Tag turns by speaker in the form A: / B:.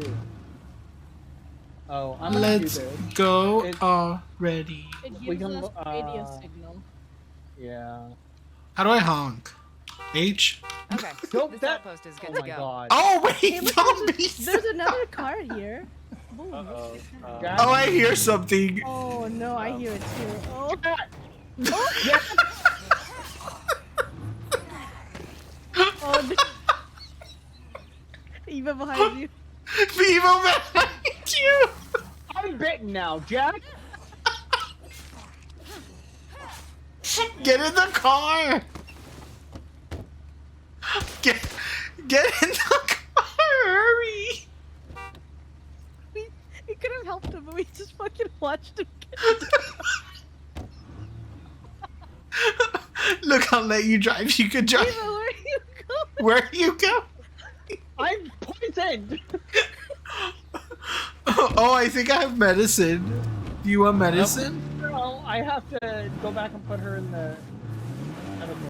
A: do? Oh, I'm gonna
B: Let's
A: do this.
B: go
A: It-
B: already.
C: It
A: We
C: gives
A: can,
C: us radio signal.
A: Yeah.
B: How do I honk? H?
D: Okay,
A: Nope,
D: this
A: that-
D: outpost is good
A: Oh
D: to
A: my
D: go.
A: god.
B: Oh
C: Hey,
B: wait,
C: look,
B: zombies!
C: there's another car here. Boom.
A: Uh-oh.
B: Oh, I hear something.
C: Oh no, I hear it too. Oh,
A: Jack!
C: oh, oh no. Eva behind you.
B: Vivo behind you!
A: I'm bitten now, Jack!
B: Get in the car! Get in the car! Hurry!
C: We could have helped him, but we just fucking watched him get
B: Look, I'll let you drive. You can drive.
C: Eva, where are you going?
B: Where are you go?
A: I'm poisoned!
B: Oh, I think I have medicine. Do you want medicine?
A: No, I have to go back and put her in the